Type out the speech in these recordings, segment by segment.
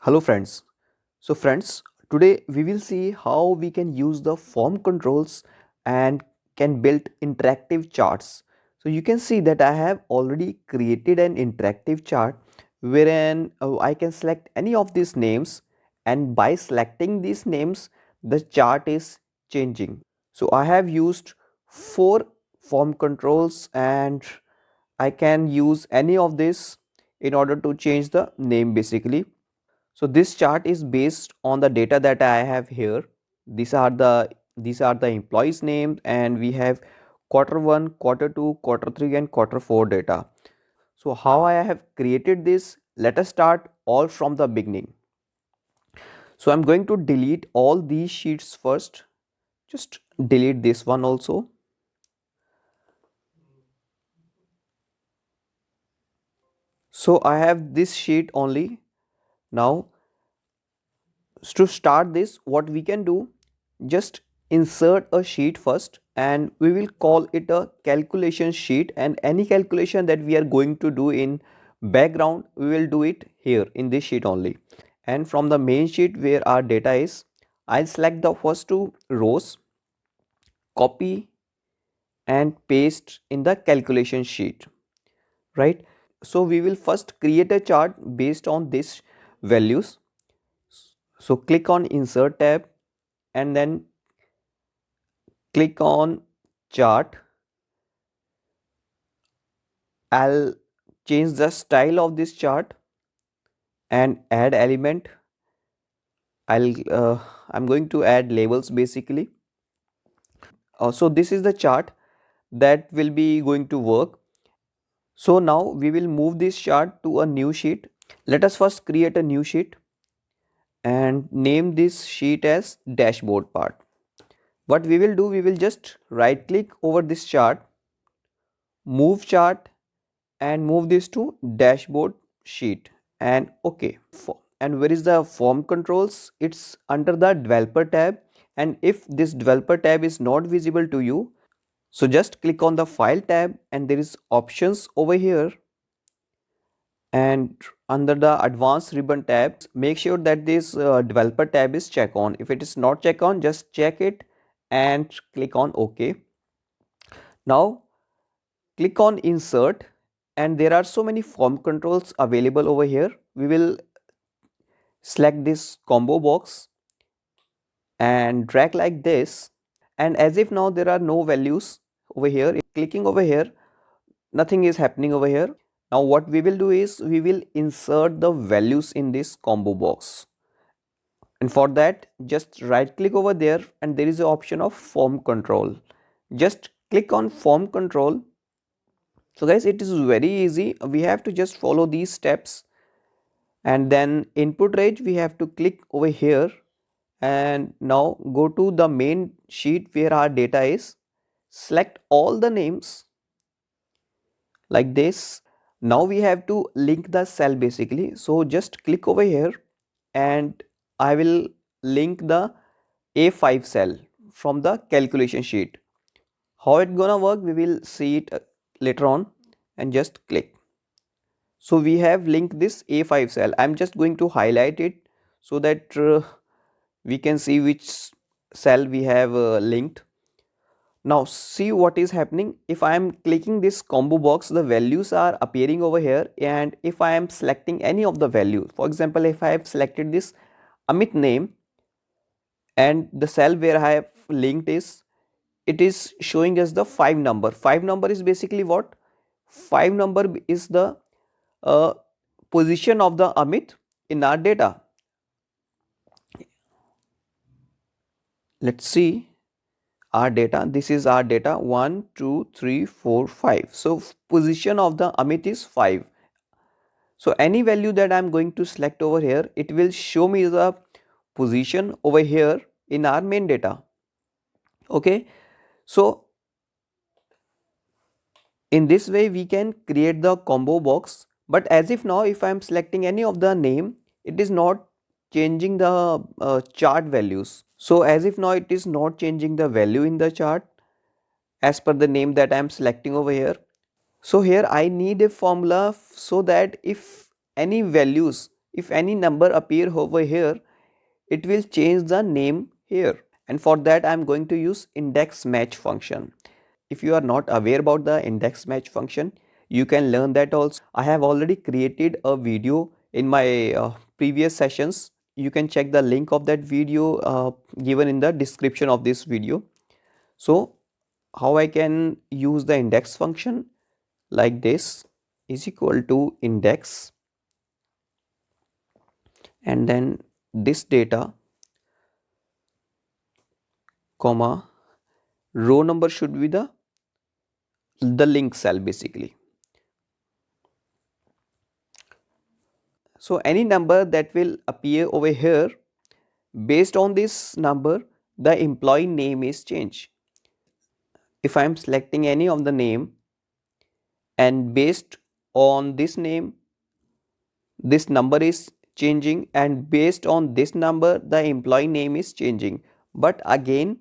Hello friends. So friends, today we will see how we can use the form controls and can build interactive charts. So you can see that I have already created an interactive chart wherein I can select any of these names, and by selecting these names the chart is changing. So I have used four form controls and I can use any of this in order to change the name basically. So this chart is based on the data that I have here. These are the employees names, and we have quarter 1, quarter 2, quarter 3 and quarter 4 data. So how I have created this, let us start all from the beginning. So I'm going to delete all these sheets first. Just delete this one also. So I have this sheet only. Now to start this, what we can do, just insert a sheet first and we will call it a calculation sheet, and any calculation that we are going to do in background we will do it here in this sheet only. And from the main sheet where our data is, I'll select the first two rows, copy and paste in the calculation sheet, right? So we will first create a chart based on these values. So click on insert tab and then click on chart. I'll change the style of this chart and add element. I'm going to add labels basically. So this is the chart that will be going to work. So now we will move this chart to a new sheet. Let us first create a new sheet and name this sheet as dashboard part. What we will do, we will just right click over this chart, move chart and move this to dashboard sheet and OK. And where is the form controls? It's under the developer tab, and if this developer tab is not visible to you, so just click on the file tab and there is options over here, and under the advanced ribbon tab make sure that this developer tab is check on. If it is not check on, just check it and click on OK. Now click on insert, and there are so many form controls available over here. We will select this combo box and drag like this, and as if now there are no values over here, clicking over here, nothing is happening over here. Now what we will do is we will insert the values in this combo box, and for that just right click over there and there is an option of form control. Just click on form control. So guys, it is very easy. We have to just follow these steps, and then input range we have to click over here, and now go to the main sheet where our data is, select all the names like this. Now we have to link the cell basically. So just click over here and I will link the A5 cell from the calculation sheet. How it gonna work, we will see it later on, and just click. So we have linked this A5 cell. I'm just going to highlight it so that we can see which cell we have linked. Now see what is happening. If I am clicking this combo box, the values are appearing over here, and if I am selecting any of the value, for example if I have selected this Amit name and the cell where I have linked is, it is showing us the 5 number. 5 number is basically what? 5 number is the uh, position of the Amit in our data. Let's see our data. This is our data 1 2 3 4 5. So position of the Amit is 5. So any value that I'm going to select over here, it will show me the position over here in our main data. Okay, so in this way we can create the combo box. But as if now if I'm selecting any of the name, it is not changing the chart values. So as if now it is not changing the value in the chart as per the name that I am selecting over here. So here I need a formula so that if any values if any number appear over here, it will change the name here. And for that I'm going to use index match function. If you are not aware about the index match function, you can learn that also. I have already created a video in my previous sessions. You can check the link of that video given in the description of this video. So how I can use the index function like this is equal to index, and then this data comma row number should be the link cell basically. So any number that will appear over here, based on this number the employee name is changed. If I am selecting any of the name and based on this name this number is changing, and based on this number the employee name is changing, but again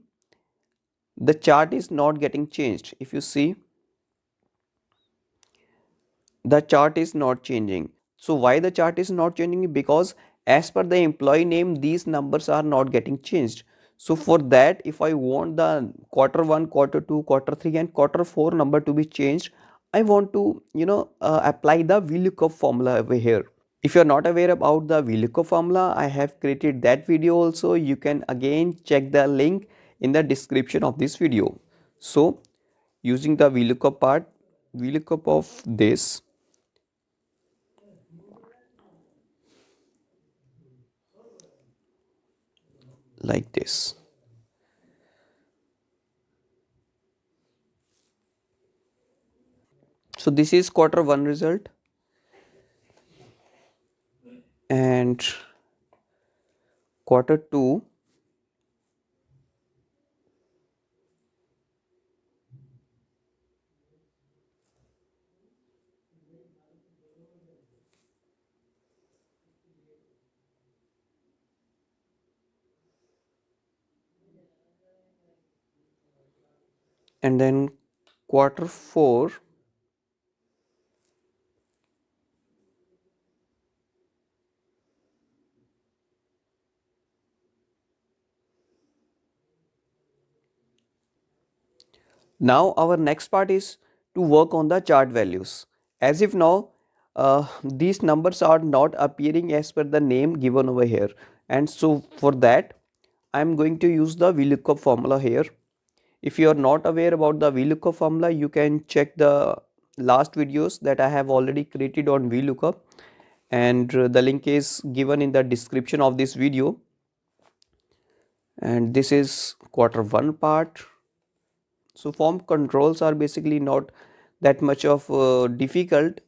the chart is not getting changed. If you see, the chart is not changing. So why the chart is not changing? Because as per the employee name these numbers are not getting changed. So for that, if I want the quarter 1, quarter 2, quarter 3 and quarter 4 number to be changed, I want to apply the VLOOKUP formula over here. If you are not aware about the VLOOKUP formula, I have created that video also. You can again check the link in the description of this video. So using the VLOOKUP part, VLOOKUP of this, like this. So this is quarter 1 result, and quarter 2, and then quarter 4. Now our next part is to work on the chart values. As if now these numbers are not appearing as per the name given over here, and so for that I am going to use the VLOOKUP formula here. If you are not aware about the VLOOKUP formula, you can check the last videos that I have already created on VLOOKUP, and the link is given in the description of this video. And this is quarter 1 part. So form controls are basically not that much of difficult.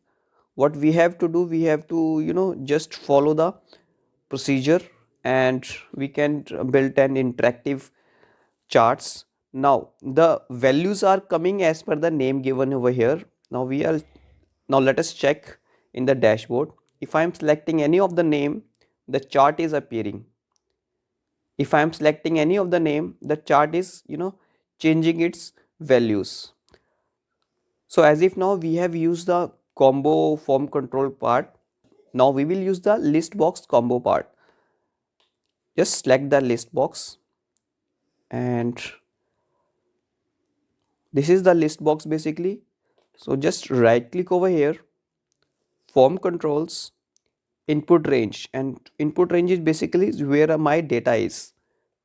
What we have to do, we have to just follow the procedure, and we can build an interactive charts. Now the values are coming as per the name given over here. Now let us check in the dashboard. If I am selecting any of the name, the chart is appearing. If I am selecting any of the name, the chart is changing its values. So as if now we have used the combo form control part. Now we will use the list box combo part. Just select the list box, and this is the list box basically. So just right click over here, form controls, input range, and input range is basically where my data is.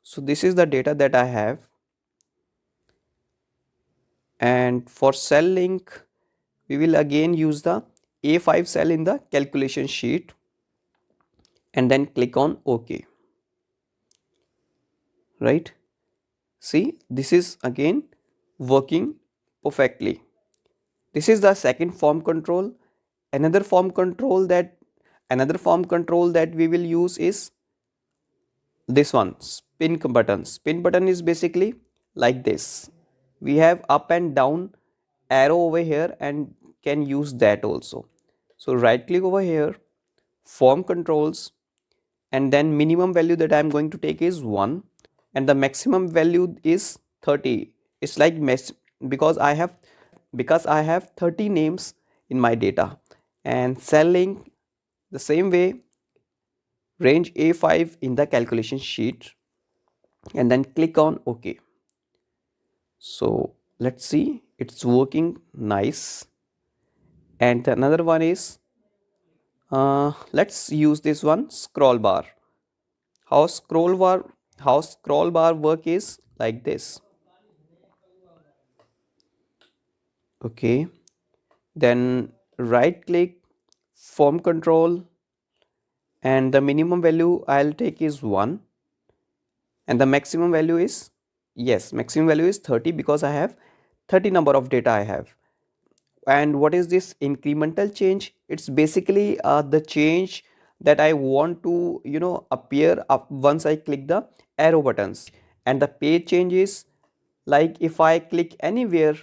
So this is the data that I have, and for cell link we will again use the A5 cell in the calculation sheet, and then click on OK. Right, see, this is again working perfectly. This is the second form control. Another form control that we will use is this one, spin button is basically like this. We have up and down arrow over here and can use that also. So right click over here, form controls, and then minimum value that I am going to take is 1, and the maximum value is 30. It's like because I have 30 names in my data. And cell link, the same way, range A5 in the calculation sheet and then click on OK. So let's see, it's working nice. And another one is let's use this one, scroll bar. How scroll bar how scroll bar work is like this. Okay, then right click, form control, and the minimum value I'll take is 1 and the maximum value is, yes, maximum value is 30 because I have 30 number of data I have. And what is this incremental change? It's basically the change that I want to appear up once I click the arrow buttons. And the page changes, like if I click anywhere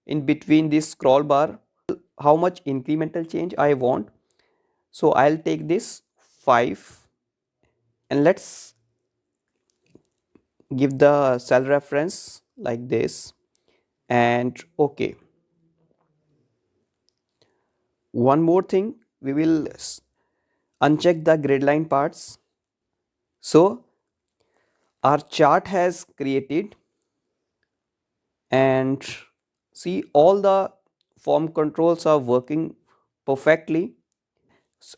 in between this scroll bar, how much incremental change I want. So I'll take this 5 and let's give the cell reference like this and okay. One more thing, we will uncheck the grid line parts. So our chart has created and see all the form controls are working perfectly.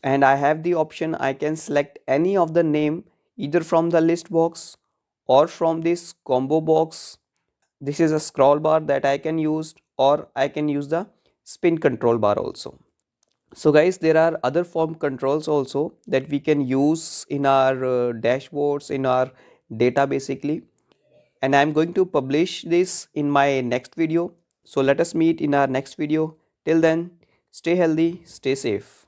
And I have the option, I can select any of the name either from the list box or from this combo box. This is a scroll bar that I can use, or I can use the spin control bar also. So guys, there are other form controls also that we can use in our dashboards, in our data basically. And I'm going to publish this in my next video. So let us meet in our next video. Till then, stay healthy, stay safe.